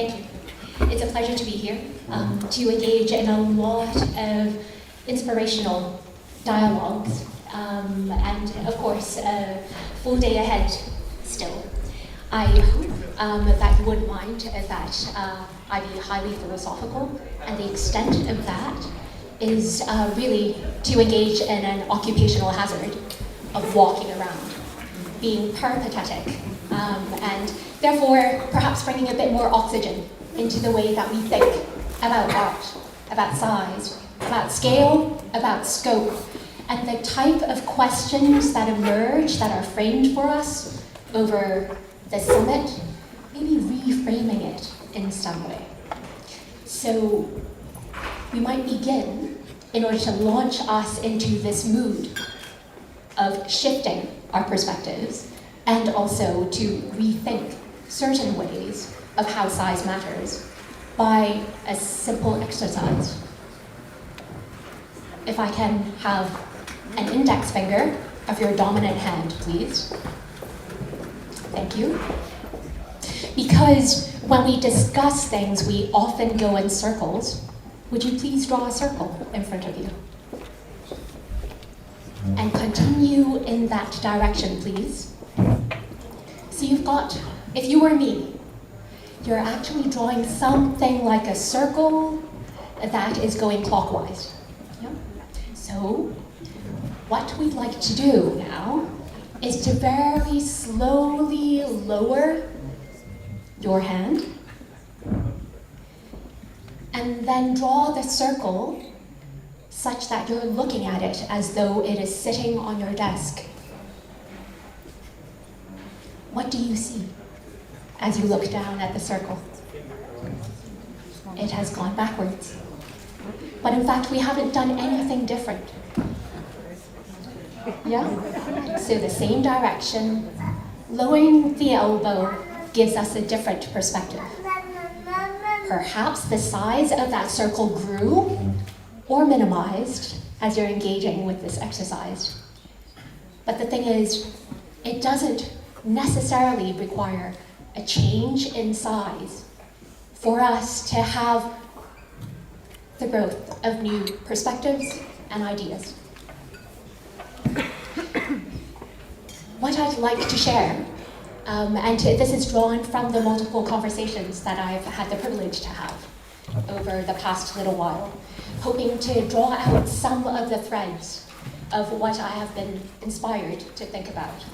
Thank you. It's a pleasure to be here, to engage in a lot of inspirational dialogues, and of course, a full day ahead still. I hope that you wouldn't mind that I be highly philosophical, and the extent of that is really to engage in an occupational hazard of walking around, being peripatetic, and therefore perhaps bringing a bit more oxygen into the way that we think about art, about size, about scale, about scope, and the type of questions that emerge that are framed for us over the summit, maybe reframing it in some way. So we might begin, in order to launch us into this mood of shifting our perspectives and also to rethink certain ways of how size matters by a simple exercise. If I can have an index finger of your dominant hand, please. Thank you. Because when we discuss things, we often go in circles. Would you please draw a circle in front of you? And continue in that direction, please. So you've got, if you were me, you're actually drawing something like a circle that is going clockwise. Yep. So what we'd like to do now is to very slowly lower your hand and then draw the circle such that you're looking at it as though it is sitting on your desk. What do you see as you look down at the circle? It has gone backwards. But in fact, we haven't done anything different. Yeah? So the same direction, lowering the elbow gives us a different perspective. Perhaps the size of that circle grew or minimized as you're engaging with this exercise. But the thing is, it doesn't necessarily require a change in size for us to have the growth of new perspectives and ideas. What I'd like to share, and this is drawn from the multiple conversations that I've had the privilege to have over the past little while, hoping to draw out some of the threads of what I have been inspired to think about.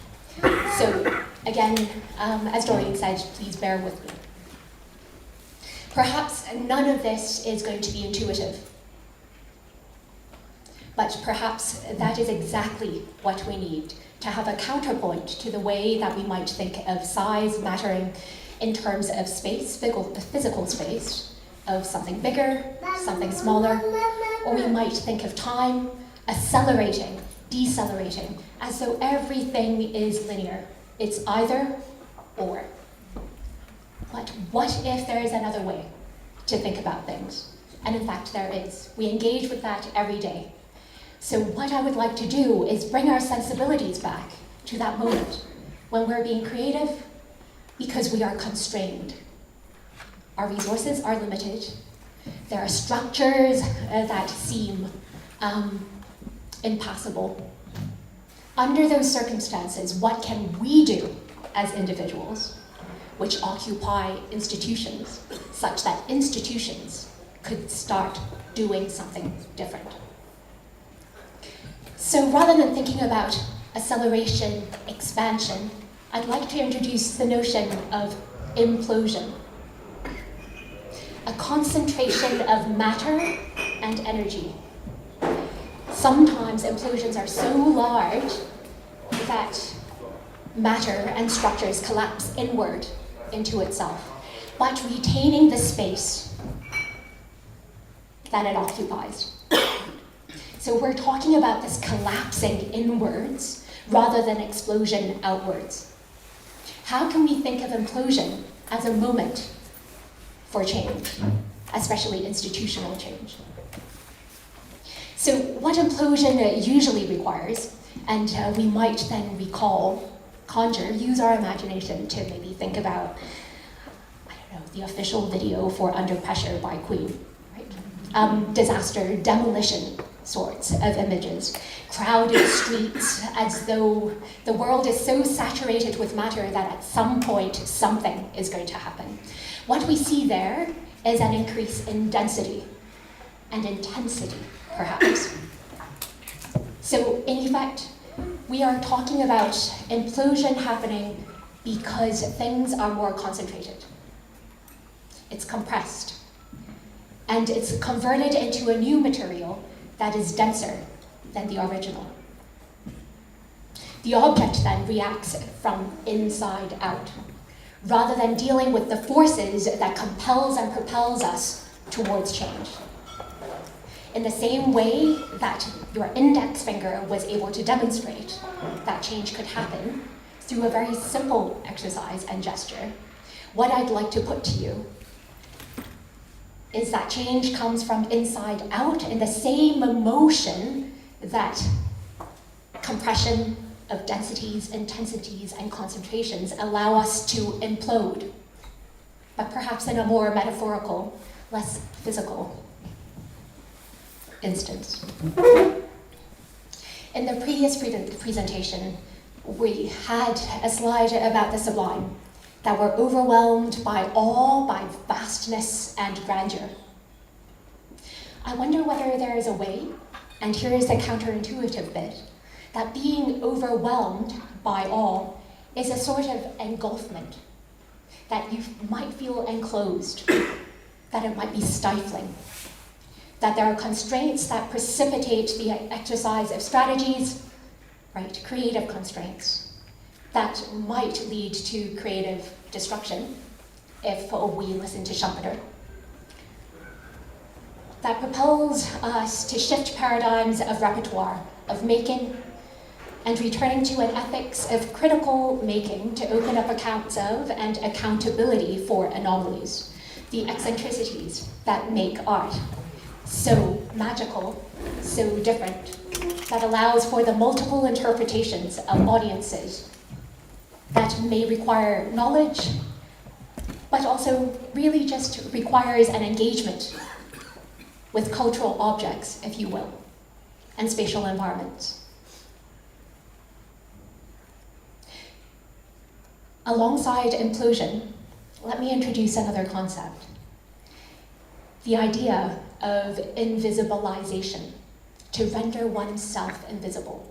So again, as Doreen said, please bear with me. Perhaps none of this is going to be intuitive, but perhaps that is exactly what we need to have a counterpoint to the way that we might think of size mattering in terms of space, physical space, of something bigger, something smaller, or we might think of time accelerating, decelerating, as though everything is linear. It's either or. But what if there is another way to think about things? And in fact, there is. We engage with that every day. So what I would like to do is bring our sensibilities back to that moment when we're being creative because we are constrained. Our resources are limited. There are structures that seem impassable. Under those circumstances, what can we do as individuals which occupy institutions such that institutions could start doing something different? So rather than thinking about acceleration, expansion, I'd like to introduce the notion of implosion. A concentration of matter and energy. Sometimes implosions are so large that matter and structures collapse inward into itself, but retaining the space that it occupies. So we're talking about this collapsing inwards rather than explosion outwards. How can we think of implosion as a moment for change, especially institutional change? So what implosion usually requires, and we might then recall, conjure, use our imagination to maybe think about, I don't know, the official video for Under Pressure by Queen, right? Disaster, demolition sorts of images, crowded streets, as though the world is so saturated with matter that at some point something is going to happen. What we see there is an increase in density and intensity, perhaps. So in effect, we are talking about implosion happening because things are more concentrated. It's compressed, and it's converted into a new material that is denser than the original. The object then reacts from inside out, rather than dealing with the forces that compels and propels us towards change. In the same way that your index finger was able to demonstrate that change could happen through a very simple exercise and gesture, what I'd like to put to you is that change comes from inside out in the same motion that compression of densities, intensities, and concentrations allow us to implode, but perhaps in a more metaphorical, less physical instance. In the previous presentation, we had a slide about the sublime, that we're overwhelmed by awe, by vastness and grandeur. I wonder whether there is a way, and here is the counterintuitive bit, that being overwhelmed by awe is a sort of engulfment, that you might feel enclosed, that it might be stifling, that there are constraints that precipitate the exercise of strategies, right, creative constraints, that might lead to creative destruction if we listen to Schumpeter. That propels us to shift paradigms of repertoire, of making, and returning to an ethics of critical making to open up accounts of and accountability for anomalies, the eccentricities that make art so magical, so different, that allows for the multiple interpretations of audiences that may require knowledge, but also really just requires an engagement with cultural objects, if you will, and spatial environments. Alongside implosion, let me introduce another concept. The idea of invisibilization, to render oneself invisible.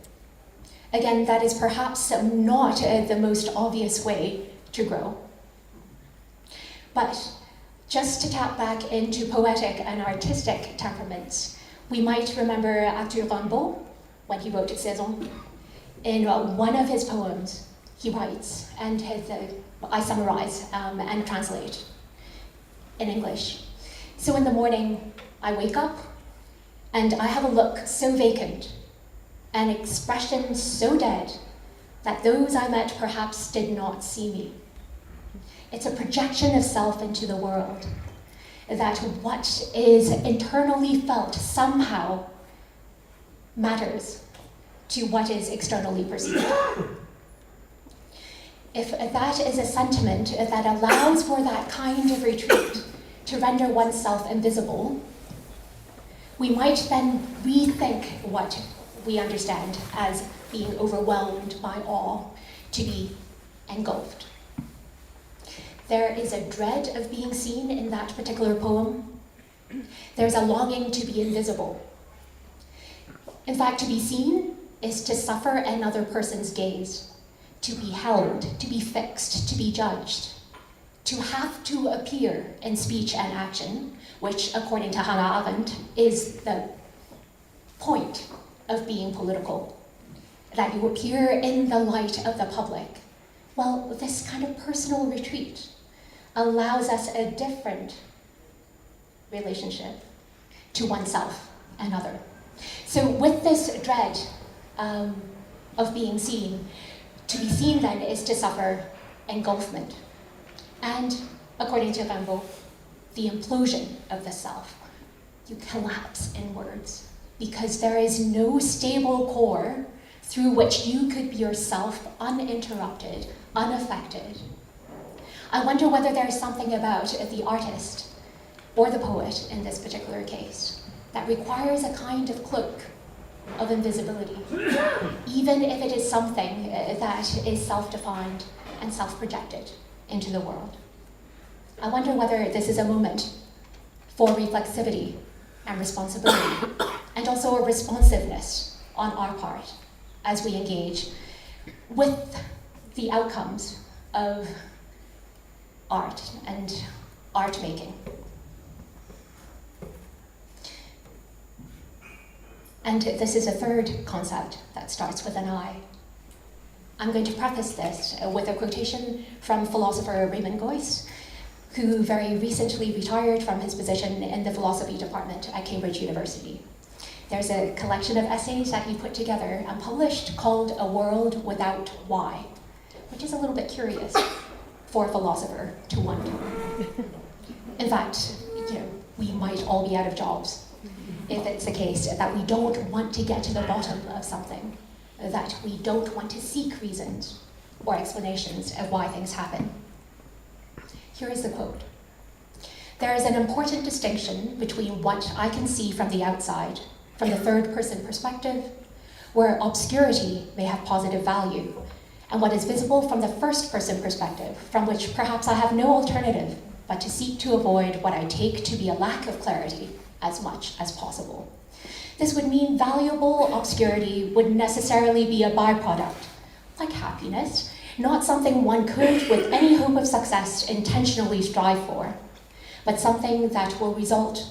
Again, that is perhaps not the most obvious way to grow. But just to tap back into poetic and artistic temperaments, we might remember Arthur Rimbaud, when he wrote Saison. In one of his poems, he writes, and I summarize and translate in English. So in the morning, I wake up, and I have a look so vacant, an expression so dead, that those I met perhaps did not see me. It's a projection of self into the world, that what is internally felt somehow matters to what is externally perceived. If that is a sentiment that allows for that kind of retreat to render oneself invisible, we might then rethink what we understand as being overwhelmed by awe, to be engulfed. There is a dread of being seen in that particular poem. There's a longing to be invisible. In fact, to be seen is to suffer another person's gaze, to be held, to be fixed, to be judged, to have to appear in speech and action, which, according to Hannah Arendt, is the point of being political, that you appear in the light of the public. Well, this kind of personal retreat allows us a different relationship to oneself and other. So with this dread of being seen, to be seen then is to suffer engulfment. And according to Rimbaud, the implosion of the self. You collapse inwards because there is no stable core through which you could be yourself uninterrupted, unaffected. I wonder whether there's something about the artist or the poet in this particular case that requires a kind of cloak of invisibility, even if it is something that is self-defined and self-projected into the world. I wonder whether this is a moment for reflexivity and responsibility, and also a responsiveness on our part as we engage with the outcomes of art and art making. And this is a third concept that starts with an I. I'm going to preface this with a quotation from philosopher Raymond Geuss, who very recently retired from his position in the philosophy department at Cambridge University. There's a collection of essays that he put together and published called A World Without Why, which is a little bit curious for a philosopher to want. In fact, we might all be out of jobs if it's the case that we don't want to get to the bottom of something, that we don't want to seek reasons or explanations of why things happen. Here is the quote. There is an important distinction between what I can see from the outside, from the third-person perspective, where obscurity may have positive value, and what is visible from the first-person perspective, from which perhaps I have no alternative but to seek to avoid what I take to be a lack of clarity as much as possible. This would mean valuable obscurity would necessarily be a byproduct, like happiness, not something one could, with any hope of success, intentionally strive for, but something that will result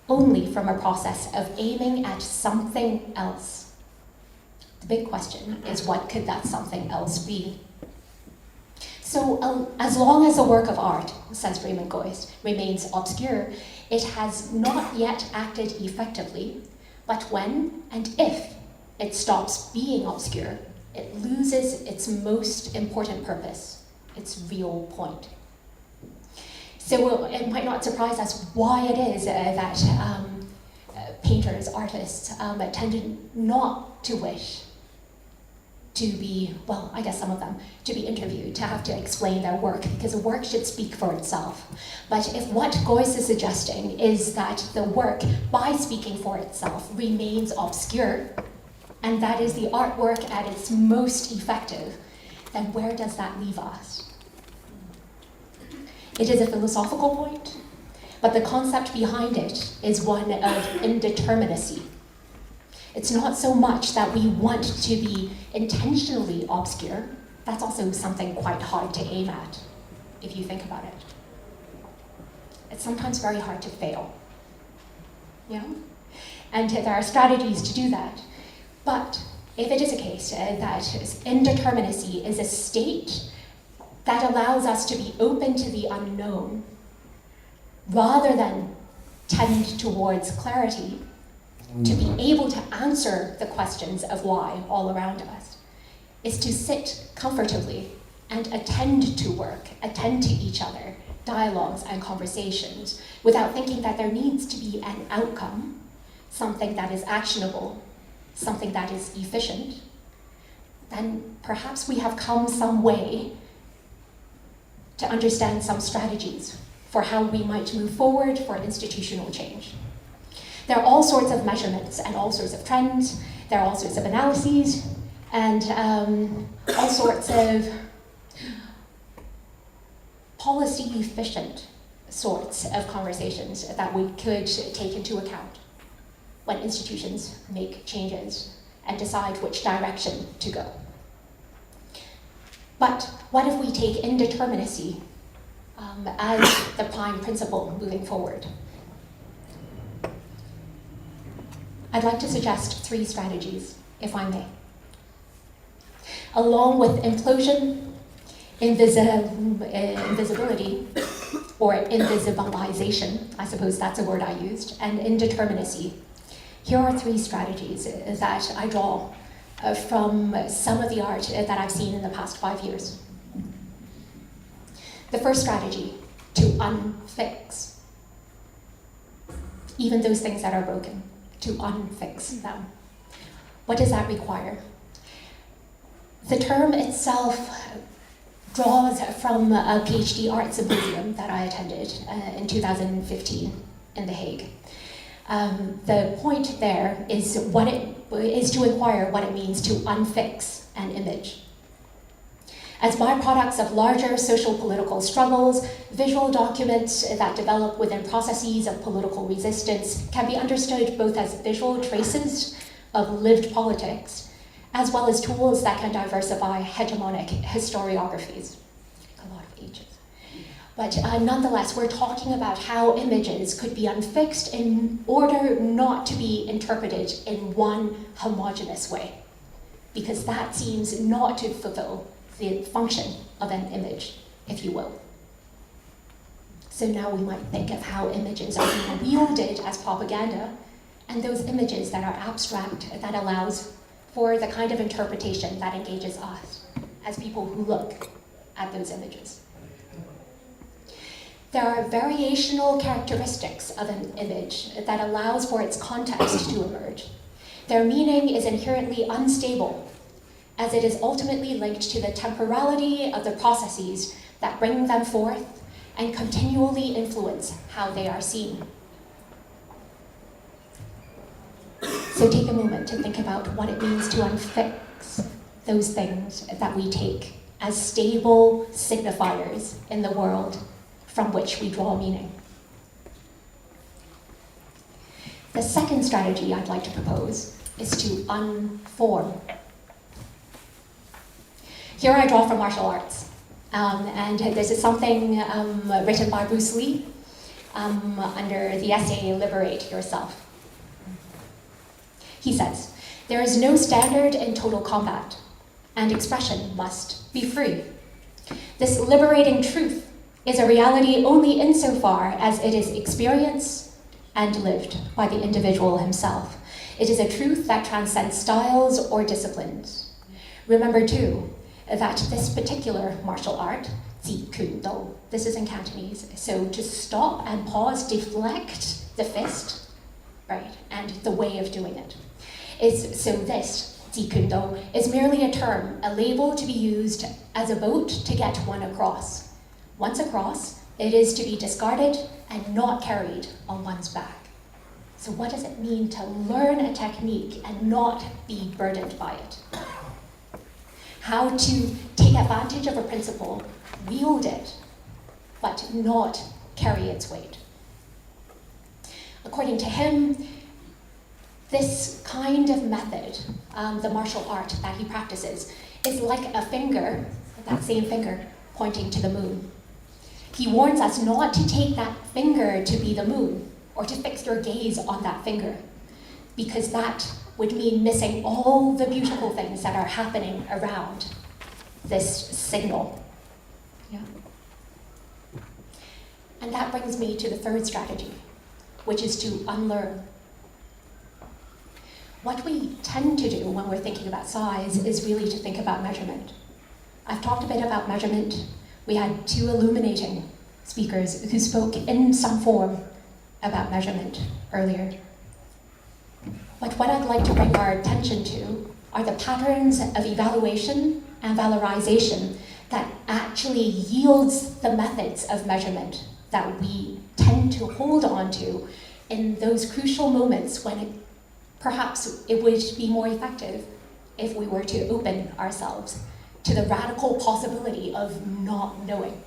only from a process of aiming at something else. The big question is, what could that something else be? So as long as a work of art, says Raymond Geuss, remains obscure, it has not yet acted effectively, but when and if it stops being obscure, it loses its most important purpose, its real point. So it might not surprise us why it is that painters, artists tended not to wish to be, well, I guess some of them, to be interviewed, to have to explain their work, because the work should speak for itself. But if what Geuss is suggesting is that the work, by speaking for itself, remains obscure, and that is the artwork at its most effective, then where does that leave us? It is a philosophical point, but the concept behind it is one of indeterminacy. It's not so much that we want to be intentionally obscure. That's also something quite hard to aim at, if you think about it. It's sometimes very hard to fail. And there are strategies to do that. But if it is a case that indeterminacy is a state that allows us to be open to the unknown, rather than tend towards clarity, to be able to answer the questions of why all around us, is to sit comfortably and attend to work, attend to each other, dialogues and conversations, without thinking that there needs to be an outcome, something that is actionable, something that is efficient, then perhaps we have come some way to understand some strategies for how we might move forward for institutional change. There are all sorts of measurements and all sorts of trends. There are all sorts of analyses and all sorts of policy-efficient sorts of conversations that we could take into account when institutions make changes and decide which direction to go. But what if we take indeterminacy as the prime principle moving forward? I'd like to suggest 3 strategies, if I may. Along with implosion, invisibility, or invisibilization, I suppose that's a word I used, and indeterminacy. Here are 3 strategies that I draw from some of the art that I've seen in the past 5 years. The first strategy, to unfix. Even those things that are broken, to unfix them. What does that require? The term itself draws from a PhD art symposium that I attended in 2015 in The Hague. The point there is to inquire what it means to unfix an image. As byproducts of larger social political struggles, visual documents that develop within processes of political resistance can be understood both as visual traces of lived politics, as well as tools that can diversify hegemonic historiographies. A lot of H's. But nonetheless, we're talking about how images could be unfixed in order not to be interpreted in one homogeneous way, because that seems not to fulfill the function of an image, if you will. So now we might think of how images are being wielded as propaganda, and those images that are abstract, that allows for the kind of interpretation that engages us as people who look at those images. There are variational characteristics of an image that allows for its context to emerge. Their meaning is inherently unstable, as it is ultimately linked to the temporality of the processes that bring them forth and continually influence how they are seen. So take a moment to think about what it means to unfix those things that we take as stable signifiers in the world from which we draw meaning. The second strategy I'd like to propose is to unform. Here I draw from martial arts, and this is something written by Bruce Lee under the essay Liberate Yourself. He says, "There is no standard in total combat, and expression must be free. This liberating truth is a reality only insofar as it is experienced and lived by the individual himself. It is a truth that transcends styles or disciplines. Remember too, that this particular martial art, Ji Kun Do, this is in Cantonese, so to stop and pause, deflect the fist, right, and the way of doing it. This, Ji Kun Do, is merely a term, a label to be used as a boat to get one across. Once across, it is to be discarded and not carried on one's back. So what does it mean to learn a technique and not be burdened by it? How to take advantage of a principle, wield it, but not carry its weight. According to him, this kind of method, the martial art that he practices, is like a finger, that same finger, pointing to the moon. He warns us not to take that finger to be the moon, or to fix your gaze on that finger, because that would mean missing all the beautiful things that are happening around this signal. Yeah. And that brings me to the third strategy, which is to unlearn. What we tend to do when we're thinking about size is really to think about measurement. I've talked a bit about measurement. We had two illuminating speakers who spoke in some form about measurement earlier. But what I'd like to bring our attention to are the patterns of evaluation and valorization that actually yields the methods of measurement that we tend to hold on to in those crucial moments when perhaps it would be more effective if we were to open ourselves to the radical possibility of not knowing.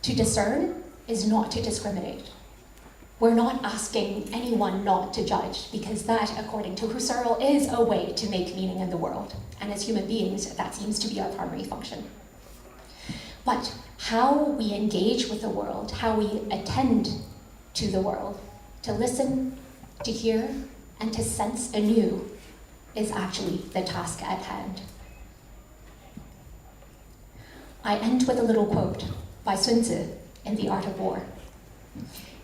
To discern is not to discriminate. We're not asking anyone not to judge, because that, according to Husserl, is a way to make meaning in the world. And as human beings, that seems to be our primary function. But how we engage with the world, how we attend to the world, to listen, to hear, and to sense anew, is actually the task at hand. I end with a little quote by Sun Tzu in The Art of War.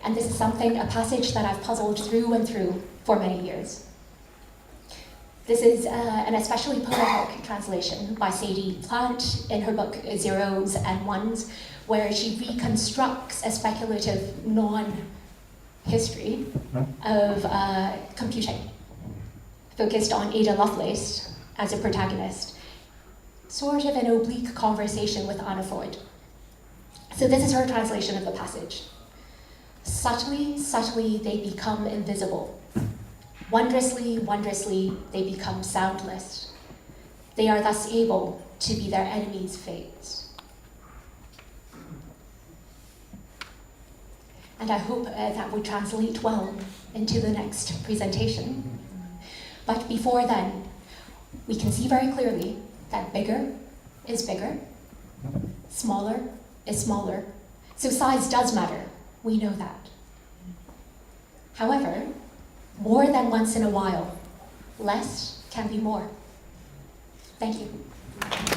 And this is a passage that I've puzzled through and through for many years. This is an especially poetic translation by Sadie Plant in her book Zeros and Ones, where she reconstructs a speculative non-history of computing, focused on Ada Lovelace as a protagonist, sort of an oblique conversation with Anna Freud. So this is her translation of the passage. Subtly, subtly, they become invisible. Wondrously, wondrously, they become soundless. They are thus able to be their enemies' fate. And I hope that would translate well into the next presentation. But before then, we can see very clearly that bigger is bigger, smaller is smaller. So size does matter, we know that. However, more than once in a while, less can be more. Thank you.